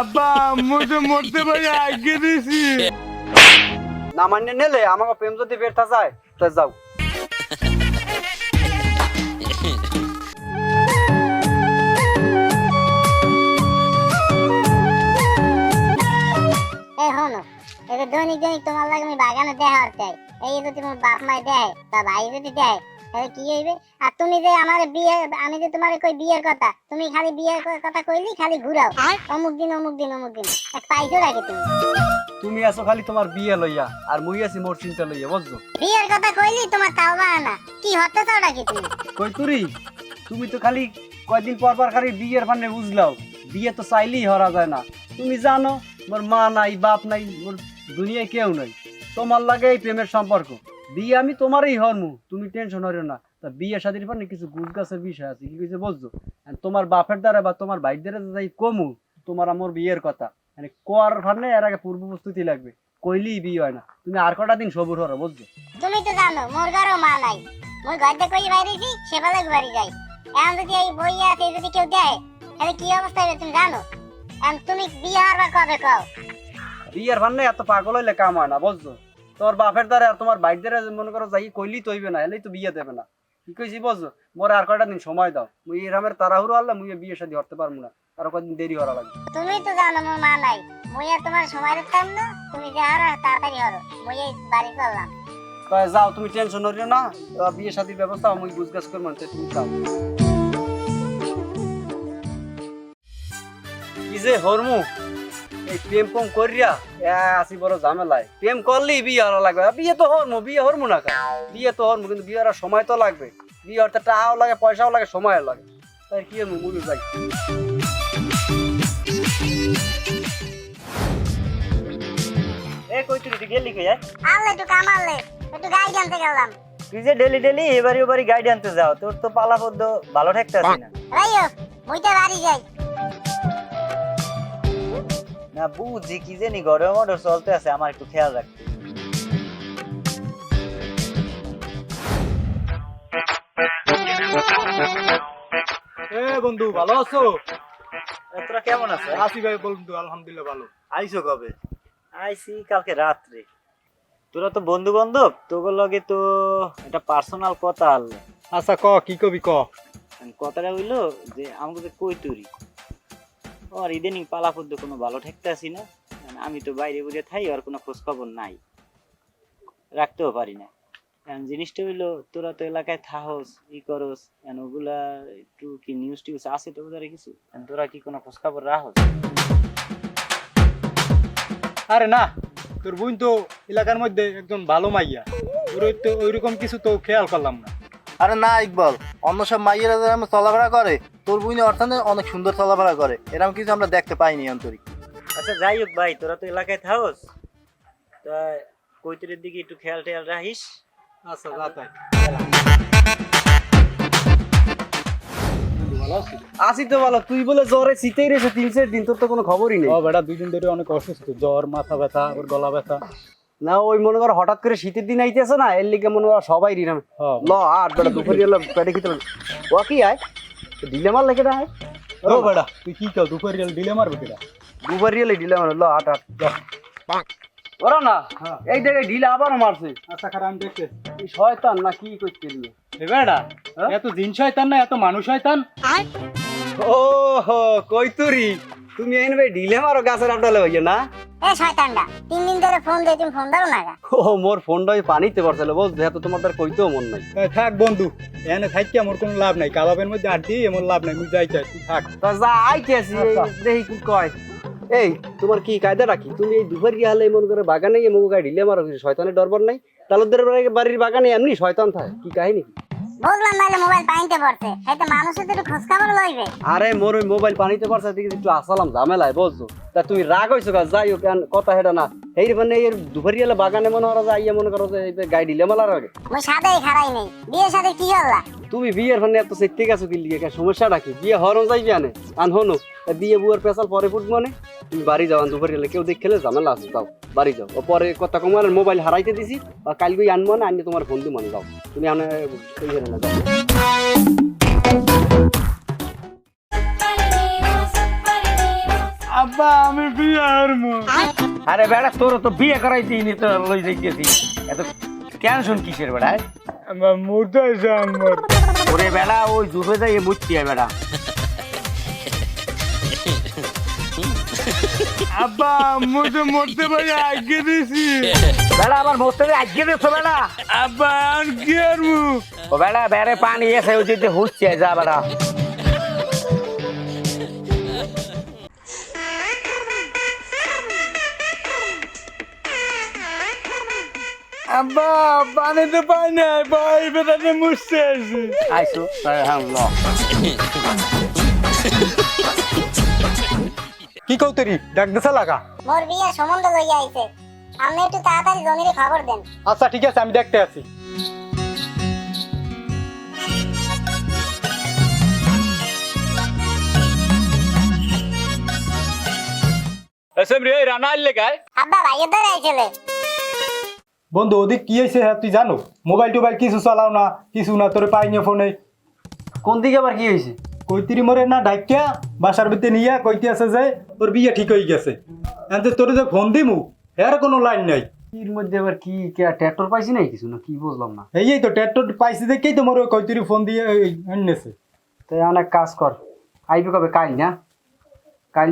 আব্বা মুঝে মরতে পারি আগে দিছি না মানে নেলে আমাকে প্রেম যদি বেরতা যায় তো যাও। এই হনো এটা দৈনিক দৈনিক তোমার লাগে আমি বাগানে দেখার চাই। এই যদি তোমার বাপ মাই দেয় বা ভাই যদি দেয় তাহলে কি হইবে? আর তুমি যে আমার বিয়ে, আমি যে তোমার কই বিয়ের কথা, তুমি খালি বিয়ের কথা কইলি খালি ঘুরাও অমুক দিন অমুক দিন অমুক দিন। পাইছো নাকি তুমি? তুমি আছো খালি তোমার বিয়ে লইয়া আর মুই আছি মোর চিন্তা লইয়া, বুঝছো? বিয়ের কথা কইলি তোমার তাও না, কি হতে চাও নাকি তুমি? কই তুরি তুমি তো খালি কয়দিন পর পর খালি বিয়ের ফান্ডে বুঝলাও, বিয়ে তো চাইলেই হরা যায় না। তুমি জানো মোর মা নাই বাপ নাই, মোর দুনিয়ায় কেউ নাই, তোমার লাগে এই প্রেমের সম্পর্ক। বিয়ে আমি তোমারই হরমু, তুমি টেনশন হরিও না। তা বিয়ে শাদীর ফান্ডে কিছু গুছ গাছের বিষয় আছে, কি কইছে বুঝছো? তোমার বাপের দ্বারা বা তোমার ভাইয়ের দ্বারা যাই কমু তোমার আমার বিয়ের কথা, মানে কোয়ার ফান্ডে এর আগে পূর্ব প্রস্তুতি লাগবে, কইলেই বিয়ে হয় না। তুমি আর কটা দিন সবুর হরো, বুঝছো? তুমি তো জানো মোর ঘরও মা নাই, মোর ঘর থেকে কই বাইরেছি সে বেলা বাড়ি যাই। এখন যদি এই বই আছে যদি কেউ দেয় তাহলে কি অবস্থা হবে তুমি জানো? এখন তুমি বিয়ে হওয়ার কবে কও? বিয়ের ফান্ডে এত পাগল হইলে কাম হয় না, বুঝছো? তোর বাপের দ্বারা আর তোমার বাইর দ্বারা মনে করো যাই কইলেই তো হইবে না, এলেই তো বিয়ে দেবে না। কি কইছি বুঝছো? মোরে আর কয়টা দিন সময় দাও, মুই এরামের তাড়াহুড়ো আনলে মুই বিয়ে শাদী হতে পারবো না, আর কয়দিন দেরি হওয়া লাগবে। তুমি তো জানো মোর মা নাই, মুই আর তোমার সময় দিতাম না, তুমি যে আর তাড়াতাড়ি হরো, মুই এই বাড়ি চললাম। তাই যাও, তুমি টেনশন করিও না, বিয়ে শাদীর ব্যবস্থা মুই বুঝগাছ করবো, তুমি যাও। কি যে হরমু এই প্রেম কম করিয়া আসি বড় ঝামেলায়। প্রেম করলেই বিয়ে হওয়া লাগবে, বিয়ে তো হরমু, বিয়ে হরমু না কেন? বিয়ে তো হরমু, কিন্তু বিয়ে হওয়ার সময় তো লাগবে। বিয়ে হতে টাকাও লাগে, পয়সাও লাগে, সময়ও লাগে। তাই কি হরমু, মুই যাই। এ কই তুই গেলি কই? আনলে একটু কামালে একটু গাড়ি আনতে গেলাম। তুই যে ডেলি ডেলি এবারে ওবারে গাইড আনতে যাও, তোর তো পালা পদ্ম ভালো ঠেকতাছি না। রাইও মুই তো বাড়ি যাই। না বুঝি কি জানি গড়ে মডর চলতে আছে, আমার একটু খেয়াল রাখতে। এ বন্ধু ভালো আছো? তোরা কেমন আছে? আসি ভাই বন্ধু, আলহামদুলিল্লাহ ভালো। আইসো কবে? আইসি কালকে রাত্রে। তোরা তো বন্ধু বান্ধব, তোর লগে তো একটা পার্সোনাল কথা আনলে। আচ্ছা ক, কি কবি ক। কথাটা হইলো যে আমাকে যে কই তুরি আর ইদানিং পালা পদ্ম কোনো ভালো ঠেকতাছি না। আমি তো বাইরে বুঝে থাই, আর কোনো খোঁজ খবর নাই, রাখতেও পারি না। এখন জিনিসটা হইলো তোরা তো এলাকায় থাহস ই করস, ওগুলা একটু কি নিউজ টিউজ আছে তো ওদের কিছু? তোরা কি কোনো খোঁজ খবর রাখস? আরে না, তোর বোন তো এলাকার মধ্যে একজন ভালো মাইয়া, তোর তো ওইরকম কিছু তো খেয়াল করলাম না। আরে না ইকবাল, অন্য সব মাইয়েরা যেরকম চলাফেরা করে তোর বুঝি অর্থাৎ অনেক সুন্দর চলাফেরা করে, এরকম কিছু আমরা দেখতে পাইনি আন্তরিক। আচ্ছা যাই হোক ভাই, তোরা তো এলাকায় থাকস, তা কৈতরের দিকে একটু খেয়াল টেয়াল রাখিস। আচ্ছা যা তাই। আসি তো ভালো, তুই বলে জ্বরে শীতেই রেছে 3-4 দিন, তোর তো কোনো খবরই নেই। ও বেটা 2 দিন ধরে অনেক অসুস্থ, জ্বর, মাথা ব্যথা, ওর গলা ব্যথা। না ওই মনে করো হঠাৎ করে শীতের দিন আইতেছে না, এর লিগে মনে করো সবাই রিনাম ল আর বেটা দুপুরে এলো পেটে খেতে ও কি আয় দিলে মার লেগে না। ও বেটা তুই কি কও, দুপুরে দিলে মারবে কেডা? দুবার রিয়েলে দিলে মার ল আট ওরা না এই দেখে ঢিলে আবার মারছে। আচ্ছা খারাপ, আমি দেখতে এই শয়তান না কি করতে নিয়ে এ বেটা এত জিন শয়তান না এত মানুষ শয়তান। ও কই তুরি তুমি এই নেবে ঢিলে মারো গাছের আড্ডালে হইয়ে না। এ শয়তানটা 3 দিন ধরে ফোন দেই, তুমি ফোন দাও না গা। ও মোর ফোনটা পানিতে পড়ছিল, বুঝ যেহেতু তোমার তার কইতেও মন নাই। থাক বন্ধু, এনে থাকি আমার কোনো লাভ নাই, কাবাবের মধ্যে আড্ডি এমন লাভ নাই, মুই যাই চাই তুই থাক। তা যা আইতেছি দেখি কি কয়। এই তোমার কি কায়দাটা কি? তুমি এই দুপুর গিয়ে হলে মন করে বাগানে গিয়ে মুখ গায়ে ঢিলে মারো, শয়তানের ডরবর নাই? তালুকদের বাড়ির বাগানে এমনি শয়তান থাকে, কি কাহিনী? বুঝলাম নাইলে মোবাইল পাইতে পড়ছে, এতে মানুষের তো একটু খোঁজ খবর লইবে। আরে মোর ওই মোবাইল পানিতে পড়ছে দিকে একটু আসালাম ঝামেলায়, বুঝছো? তা তুমি রাগ হইছো গা, যাই হোক কথা হেটা না। এই মানে এর দুপুর গিয়ে বাগানে মনে করা যায়, মনে করো যে গায়ে ঢিলে মালার আগে মুই সাদাই খারাই নেই, বিয়ের সাথে কি হল্লা? তুমি বিয়ের ফানে এত চেকতে গেছো কি লিগে? সমস্যাটা কি? বিয়ে হরণ যাই জানে আন হনো বিয়ে বুয়ার পেশাল পরে ফুট মানে তুমি বাড়ি যাও, দুপুর গেলে কেউ দেখলে ঝামেলা আছে, যাও বাড়ি যাও। ও পরে কথা কমার মোবাইল হারাইতে দিছি, কাল গই আনবো না, আনিয়ে তোমার ফোন দিব মানে, যাও তুমি আনে না যাও। আব্বা আমি বিয়ে করবো। আরে বেড়া তোর তো বিয়ে করাই দিইনি তো লই যাইতেছি এত টেনশন কিসের বেড়া আমার মোটা জানবর। ওরে বেড়া ওই ডুবে যাই মুচ্ছি বেড়া আব্বা মুঝে মরতে পারে আগে দিছি। বেড়া আমার মরতে আজকে দিচ্ছ বেড়া আব্বা আর কি করবো? ও বেড়া বেড়ে পানি এসে ওই যে হুসছে যা বেড়া আব্বা পানিতে পাই নাই, ভাই বেটাতে মুছতে আছি। আইসো হ্যাঁ ল কি কৌতরি ডাক দিছে লাগা? মোর বিয়ের সম্বন্ধ লইয়া আইছে, আপনি একটু তাড়াতাড়ি জমিরে খবর দেন। আচ্ছা ঠিক আছে আমি দেখতে আছি। আব্বা ভাইয়ের দ্বারা আইছিলে। বন্ধু ওদিক কি হয়েছে হ্যাঁ তুই জানো? মোবাইল টোবাইল কিছু চালাও না, কিছু না, তোরে পাইনি ফোনে। কোন দিকে আবার কি হয়েছে? কইতিরি মরে না ডাইকা বাসার ভিতরে নিয়ে কইতে আছে যে তোর বিয়ে ঠিক হয়ে গেছে। এতে তোরে যে ফোন দিমু এর কোনো লাইন নাই। এর মধ্যে আবার কি ট্র্যাক্টর পাইছি নাই কিছু না কি বুঝলাম না। এই তো ট্যাটর পাইছি দেখেই তো মোর কইতিরি ফোন দিয়ে এনেছে। তাই অনেক কাজ কর, আইবে কবে? কাল না? কাল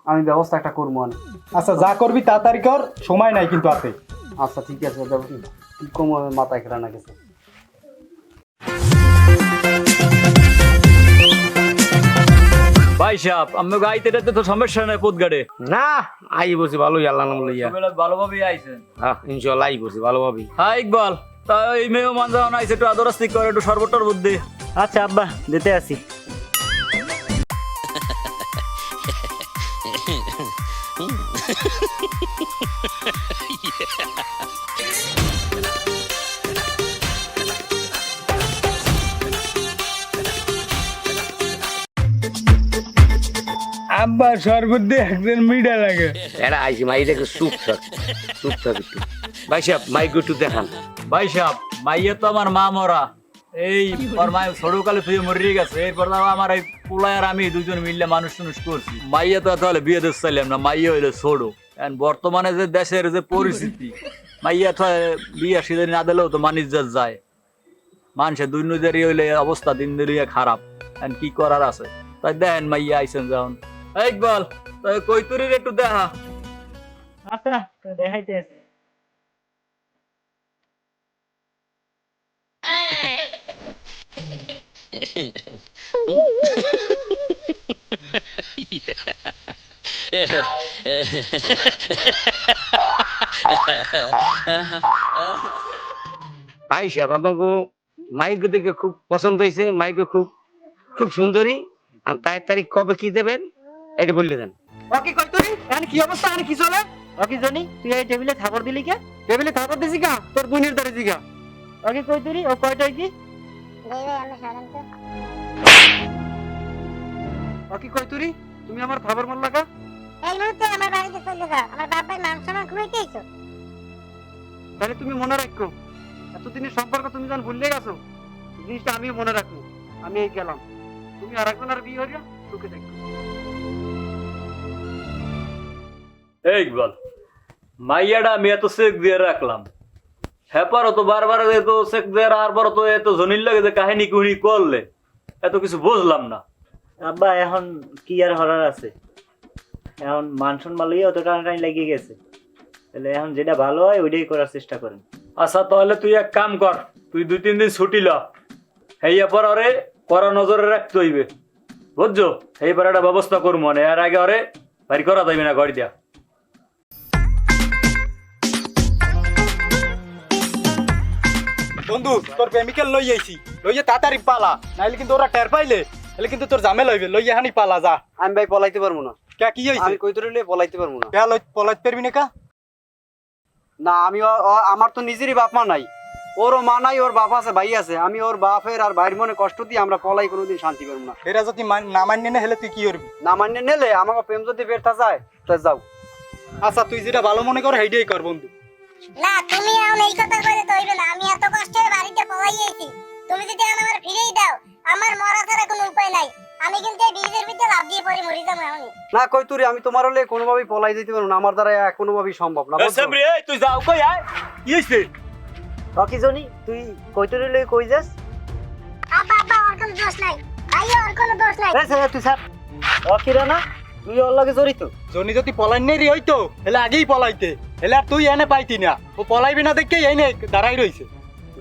আমি ব্যবস্থা একটা করবো অনেক। আচ্ছা যা করবি তাড়াতাড়ি কর, সময় নাই কিন্তু হাতে। আচ্ছা ঠিক আছে, কি কম মাথায় খেলা না গেছে। ভাই সাহেব আমি গাইতে তো সমস্যা নাই পোতগাড়ে না আই বসে ভালোই আল্লাহ নাম লইয়া ভালোভাবে আইছেন। হ্যাঁ ইনশাল্লাহ আই বসে ভালোভাবেই। হ্যাঁ ইকবাল তা এই মেয়ে মান যাওয়া আইছে একটু আদরাস্তি করে একটু সর্বটর বুদ্ধি। আচ্ছা আব্বা দিতে আসি। আব্বা শরবত দিয়ে একদিন মিঠা লাগে। এরা আইসি মাইটাকে চুপ থাক একটু। ভাই সাহেব মাইক একটু দেখান। ভাই সাহেব মাইয়া তো আমার মা মরা, এই ওর মায়ের ছোটকালে তুই মরিয়ে গেছে। এরপর আমার এই পোলায় আর আমি দুজন মিললে মানুষ টানুষ করছি। মাইয়া তো তাহলে বিয়ে দিতে চাইলাম না, মাইয়া হইলে ছোট। বর্তমানে যে দেশের যে পরিস্থিতি, মাইয়া তো বিয়ে সিদ্ধ না দিলেও তো মানুষ যায়। মানুষের দুই নজরই হইলে অবস্থা দিন দিন খারাপ। কি করার আছে? তাই দেখেন মাইয়া আইসেন যখন। এই বল কই তুরির একটু দেখা। আচ্ছা দেখাইতে আসি। ভাই সাহেব আপনাকে মাইক দেখে খুব পছন্দ হয়েছে, মাইকে খুব খুব সুন্দরী। আর তারিখ কবে কি দেবেন এটা বললে দেন। ওকে কই তুই এখন কি অবস্থা? এখন কি চলে? ওকে জানি তুই এই টেবিলে খাবার দিলি কে? টেবিলে খাবার দিছি গা, তোর বোনের ধরে দিগা। ওকে কই তুই ও কয়টাই কি? ভাই ভাই আপনি সরেন তো। ওকে কই তুই তুমি আমার খাবার মাল লাগা। এই মুহূর্তে আমার বাড়িতে চলে যাও, আমার বাপ ভাই মাংস না খুঁড়াইতে আইছো। তাহলে তুমি মনে রাখো, এতদিনের সম্পর্ক তুমি যখন ভুলে গেছো, জিনিসটা আমি মনে রাখবো। আমি এই গেলাম, তুমি আর একজন আর বিয়ে হইয়া সুখে দেখো। এই বল মাইয়াটা আমি এত চেক দিয়ে রাখলাম, হ্যাপারও তো বারবার এত চেক দিয়ে আর তো এত জনির লাগে যে কাহিনী কুহিনী করলে এত কিছু বুঝলাম না। আব্বা এখন কি আর হরার আছে? এখন মানসন মালই অত টানাটানি লেগে গেছে। তাহলে এখন যেটা ভালো হয় ওইটাই করার চেষ্টা করেন। আচ্ছা তাহলে তুই এক কাম কর, তুই 2-3 দিন ছুটি ল। হেইয়া পর ওরে কড়া নজরে রাখতে হইবে, বুঝছো? এই পর একটা ব্যবস্থা করবো, মানে এর আগে ওরে বাড়ি করা যাইবে না ঘর দিয়া। বন্ধু তোর প্রেমিকের লই আইছি, লইয়া তাড়াতাড়ি পালা, নাইলে কিন্তু ওরা টের পাইলে তাহলে কিন্তু তোর ঝামেলা হইবে। লইয়া হানি পালা যা। আমি ভাই পলাইতে পারবো না। কে কি হইছে? আমি কই তোরে লই পলাইতে পারবো না। কে পলাইতে পারবি না? কা না আমি আমার তো নিজেরই বাপ মা নাই, ওরও মা নাই, ওর বাপ আছে, ভাই আছে। আমি ওর বাপের আর ভাইয়ের মনে কষ্ট দিয়ে আমরা পলাই কোনোদিন শান্তি পাবো না। এরা যদি না মান্য না হলে তুই কি করবি? না মান্য নিলে আমাকে প্রেম যদি বেরতা যায় তো যাও। আচ্ছা তুই যেটা ভালো মনে কর সেইটাই কর বন্ধু। না তুমি এখন এই কথা কইলে তো হইবে না। আমি এত কষ্টে বাড়িতে পলাই আইছি, তুমি যদি আমার ফিরেই দাও, আমার মরা ছাড়া কোনো উপায় নাই। আমি কিন্তু এই ব্রিজের ভিতরে লাফ দিয়ে পড়ে মরি যাবো এখনই। না কই তুই আমি তোমার হলে কোনোভাবেই পলাই যেতে পারবো না, আমার দ্বারা কোনোভাবেই সম্ভব না বুঝছো? সামরি এই তুই যাও কই আয় কি হইছে কি জনি তুই কৈতুরি লই কই যাস? আব্বা আব্বা ওর কোনো দোষ নাই, ভাইয়া ওর কোনো দোষ নাই। এই স্যার তুই স্যার অকিরা না তুই ওর লগে জড়িত? জনি যদি পলাই নেই হইতো হেলে আগেই পলাইতে, হেলে আর তুই এনে পাইতি না, ও পলাইবি না দেখে এই নে দাঁড়াই রইছে।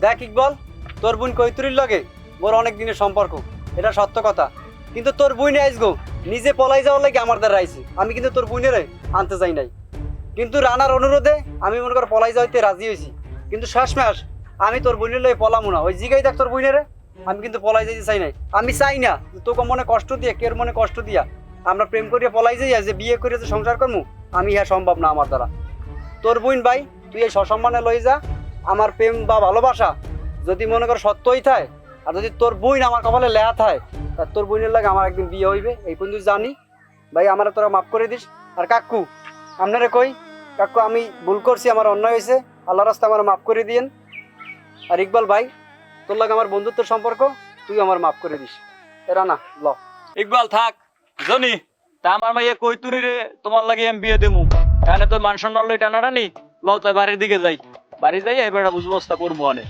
দেখ ইকবল, তোর বোন কৈতুরির লগে মোর অনেক দিনের সম্পর্ক, এটা সত্য কথা। কিন্তু তোর বোনে আইসগো নিজে পলাই যাওয়ার লাগে আমার দ্বারা আইছে, আমি কিন্তু তোর বোনেরে আনতে চাই নাই। কিন্তু রানার অনুরোধে আমি মনে কর পলাই যাইতে রাজি হয়েছি, কিন্তু শেষমেশ আমি তোর বোনের লগে পলামু না। ওই জিগাই দেখ তোর বোনেরে, আমি কিন্তু পলাই যাইতে চাই নাই। আমি চাই না যে তোকে মনে কষ্ট দিয়ে কের মনে কষ্ট দিয়া আমরা প্রেম করিয়া পলাই যাই, যে বিয়ে করে যে সংসার করবো আমি ইহা সম্ভব না আমার দ্বারা। তোর বোন ভাই তুই এই সসম্মানে লই যা, আমার প্রেম বা ভালোবাসা যদি মনে কর সত্যই থাকে, আর যদি তোর বোন আমার কপালে লেহা থাকে, তা তোর বোনের লাগে আমার একদিন বিয়ে হইবে, এই পর্যন্ত জানি। ভাই আমার তোরা মাফ করে দিস। আর কাকু আপনারে কই, কাকু আমি ভুল করছি, আমার অন্যায় হয়েছে, আল্লাহ রাস্তা আমার মাফ করে দিয়েন। আর ইকবাল ভাই তোর লাগে আমার বন্ধুত্বের সম্পর্ক, তুই আমার মাফ করে দিস। এরা না ল ইকবাল থাক জনি, তা আমার মাইয়া কৈতুরি রে তোমার লাগে আমি বিয়ে দেবো, এখানে তো মান সম্মান লই টানাটানি, লও তাই বাড়ির দিকে যাই, বাড়ি যাই এবার বুঝবস্তা করবো অনেক।